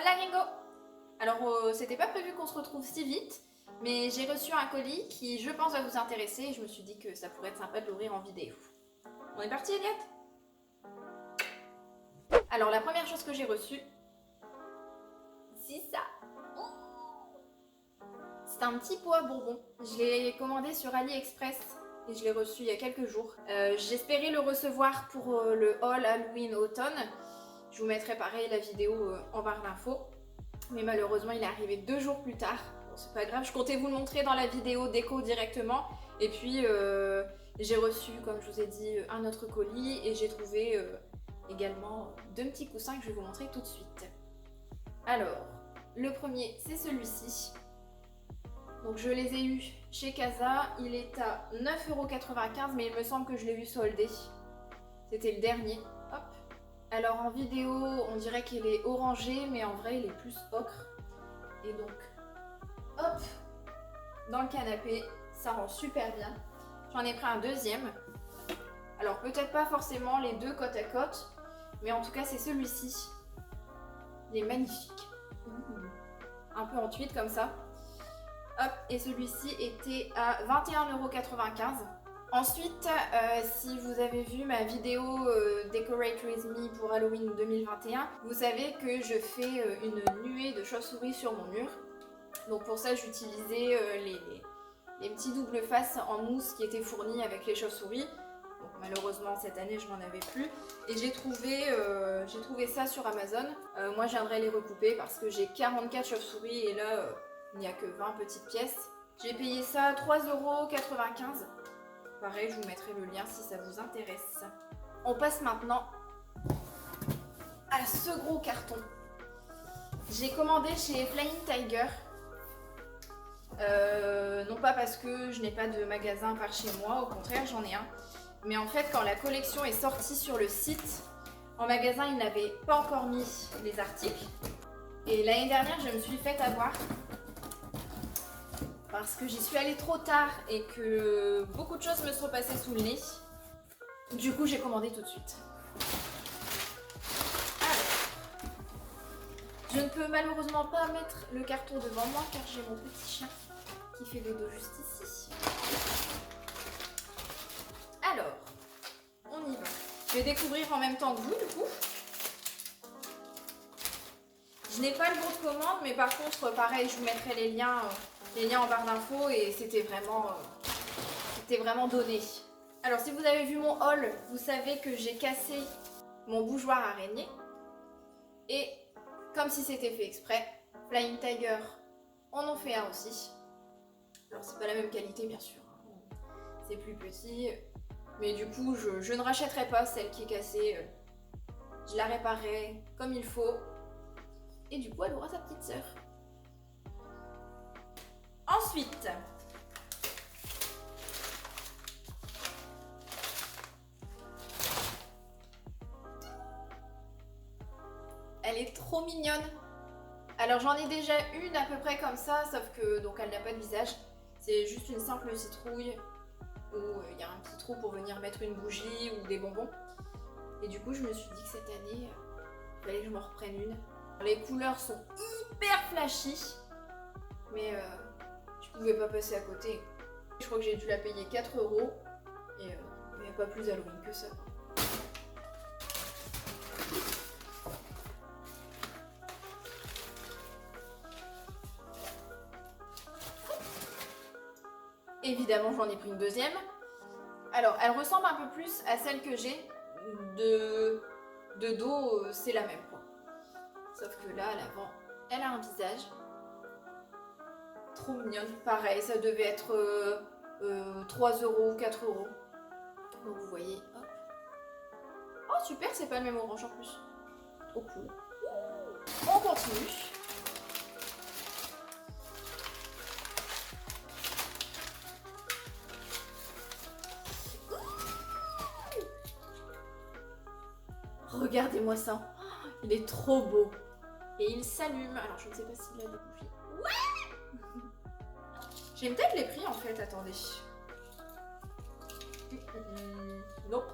Hola gringo! Alors c'était pas prévu qu'on se retrouve si vite, mais j'ai reçu un colis qui je pense va vous intéresser et je me suis dit que ça pourrait être sympa de l'ouvrir en vidéo. On est parti Elliot? Alors la première chose que j'ai reçue, c'est ça! C'est un petit pot à bonbons. Je l'ai commandé sur AliExpress et je l'ai reçu il y a quelques jours. J'espérais le recevoir pour le haul Halloween automne. Je vous mettrai pareil la vidéo en barre d'infos. Mais malheureusement il est arrivé 2 jours plus tard. Bon, c'est pas grave, je comptais vous le montrer dans la vidéo déco directement. Et puis j'ai reçu, comme je vous ai dit, un autre colis et j'ai trouvé également 2 petits coussins que je vais vous montrer tout de suite. Alors, le premier c'est celui-ci. Donc je les ai eus chez Casa, il est à 9,95 € mais il me semble que je l'ai eu soldé. C'était le dernier. Hop. Alors en vidéo, on dirait qu'il est orangé, mais en vrai il est plus ocre. Et donc, hop, dans le canapé, ça rend super bien. J'en ai pris un deuxième. Alors peut-être pas forcément les deux côte à côte, mais en tout cas c'est celui-ci. Il est magnifique. Un peu en tuile comme ça. Hop, et celui-ci était à 21,95 €. Ensuite, si vous avez vu ma vidéo Decorate With Me pour Halloween 2021, vous savez que je fais une nuée de chauves-souris sur mon mur. Donc pour ça, j'utilisais les petits doubles faces en mousse qui étaient fournis avec les chauves-souris. Donc malheureusement, cette année, je n'en avais plus. Et j'ai trouvé ça sur Amazon. Moi, je viendrai les recouper parce que j'ai 44 chauves-souris et là, il n'y a que 20 petites pièces. J'ai payé ça 3,95 €. Pareil, je vous mettrai le lien si ça vous intéresse. On passe maintenant à ce gros carton. J'ai commandé chez Flying Tiger. Non pas parce que je n'ai pas de magasin par chez moi, au contraire j'en ai un. Mais en fait quand la collection est sortie sur le site, en magasin ils n'avaient pas encore mis les articles. Et l'année dernière je me suis fait avoir. Parce que j'y suis allée trop tard et que beaucoup de choses me sont passées sous le nez. Du coup, j'ai commandé tout de suite. Alors, je ne peux malheureusement pas mettre le carton devant moi car j'ai mon petit chien qui fait dodo juste ici. Alors, on y va. Je vais découvrir en même temps que vous, du coup. Je n'ai pas le bon de commande, mais par contre, pareil, je vous mettrai les liens en barre d'infos et c'était vraiment donné. Alors si vous avez vu mon haul, vous savez que j'ai cassé mon bougeoir araignée et comme si c'était fait exprès, Flying Tiger en ont fait un aussi. Alors c'est pas la même qualité bien sûr, c'est plus petit, mais du coup je ne rachèterai pas celle qui est cassée, je la réparerai comme il faut et du coup elle aura sa petite sœur. Ensuite, elle est trop mignonne. Alors j'en ai déjà une à peu près comme ça, sauf que donc elle n'a pas de visage. C'est juste une simple citrouille où il y a un petit trou pour venir mettre une bougie ou des bonbons. Et du coup je me suis dit que cette année, il fallait que je m'en reprenne une. Les couleurs sont hyper flashy, mais je pouvais pas passer à côté. Je crois que j'ai dû la payer 4 € et il n'y a pas plus Halloween que ça. Évidemment, j'en ai pris une deuxième. Alors, elle ressemble un peu plus à celle que j'ai. De dos, c'est la même quoi. Sauf que là, à l'avant, elle a un visage. Trop mignonne. Pareil, ça devait être 3 € ou 4 €. Donc vous voyez, hop. Oh super, c'est pas le même orange en plus. Trop cool. On continue. Regardez-moi ça. Il est trop beau. Et il s'allume. Alors je ne sais pas s'il a des bougies. Ouais. J'ai peut-être les prix en fait, attendez. Non.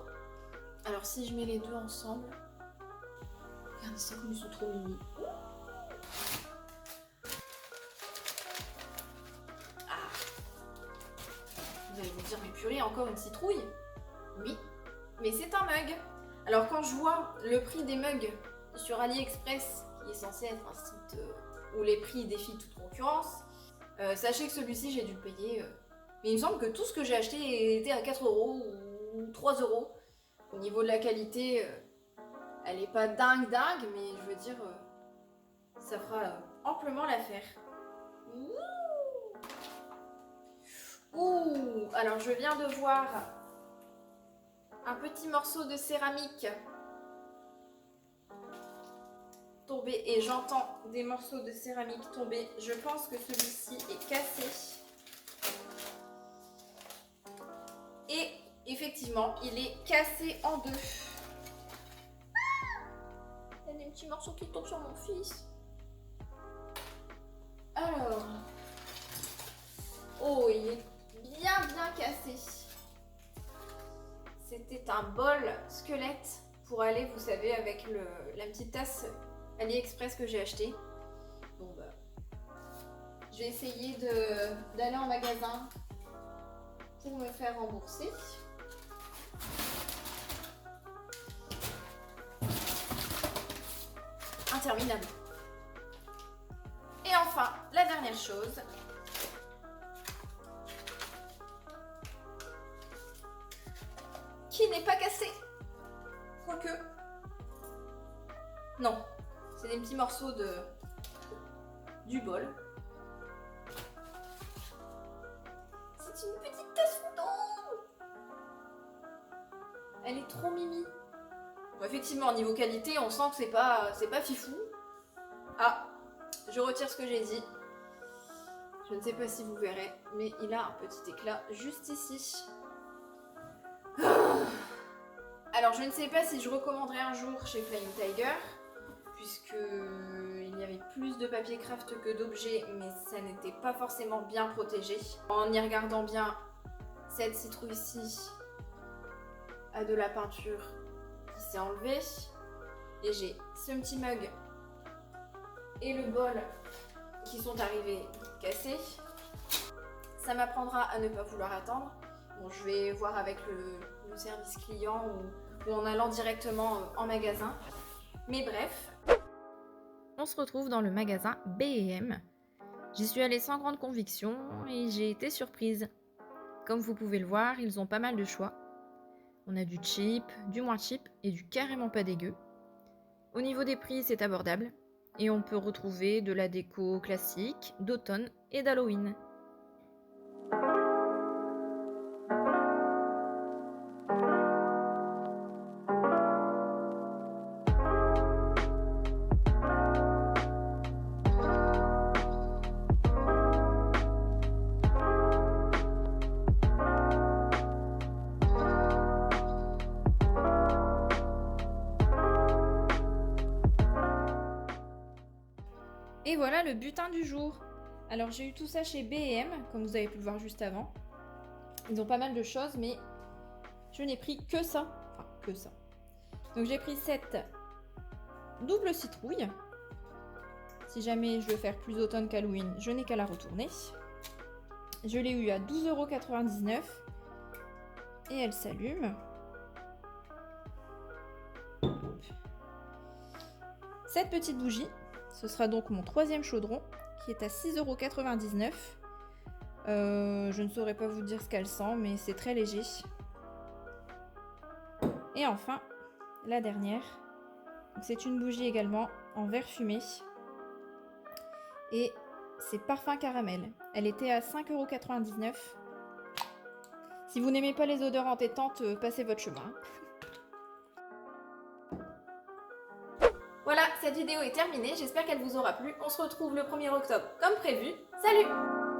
Alors si je mets les deux ensemble. Regardez ça comme ils sont trop mimi. encore une citrouille? Oui, mais c'est un mug. Alors quand je vois le prix des mugs sur AliExpress, qui est censé être un site où les prix défient toute concurrence, sachez que celui-ci j'ai dû le payer. Mais il me semble que tout ce que j'ai acheté était à 4 € ou 3 €. Au niveau de la qualité, elle est pas dingue, mais je veux dire, ça fera amplement l'affaire. Ouh, alors je viens de voir un petit morceau de céramique tomber et j'entends des morceaux de céramique tomber. Je pense que celui-ci est cassé. Et effectivement, il est cassé en deux. Il y a des petits morceaux qui tombent sur mon fils. Alors, oh, il est bien cassé. C'était un bol squelette pour aller, vous savez, avec la petite tasse AliExpress que j'ai acheté. Bon bah, je vais essayer d'aller en magasin pour me faire rembourser. Interminable. Et enfin, la dernière chose. Qui n'est pas cassé. Quoique. Non. C'est des petits morceaux du bol. C'est une petite tasse d'eau. Elle est trop mimi. Bon, effectivement, niveau qualité, on sent que c'est pas fifou. Ah, je retire ce que j'ai dit. Je ne sais pas si vous verrez, mais il a un petit éclat juste ici. Alors, je ne sais pas si je recommanderais un jour chez Flying Tiger, puisque il y avait plus de papier craft que d'objets, mais ça n'était pas forcément bien protégé. En y regardant bien, cette citrouille-ci a de la peinture qui s'est enlevée. Et j'ai ce petit mug et le bol qui sont arrivés cassés. Ça m'apprendra à ne pas vouloir attendre. Bon, je vais voir avec le service client ou en allant directement en magasin. Mais bref. On se retrouve dans le magasin B&M. J'y suis allée sans grande conviction et j'ai été surprise. Comme vous pouvez le voir, ils ont pas mal de choix. On a du cheap, du moins cheap et du carrément pas dégueu. Au niveau des prix, c'est abordable. Et on peut retrouver de la déco classique, d'automne et d'Halloween. Et voilà le butin du jour. Alors j'ai eu tout ça chez B&M, comme vous avez pu le voir juste avant. Ils ont pas mal de choses, mais je n'ai pris que ça. Enfin, que ça. Donc j'ai pris cette double citrouille. Si jamais je veux faire plus automne qu'Halloween, je n'ai qu'à la retourner. Je l'ai eu à 12,99 € et elle s'allume. Cette petite bougie, ce sera donc mon troisième chaudron qui est à 6,99 €. Je ne saurais pas vous dire ce qu'elle sent, mais c'est très léger. Et enfin, la dernière. C'est une bougie également en verre fumé. Et c'est parfum caramel. Elle était à 5,99 €. Si vous n'aimez pas les odeurs entêtantes, passez votre chemin. Voilà, cette vidéo est terminée, j'espère qu'elle vous aura plu. On se retrouve le 1er octobre comme prévu. Salut!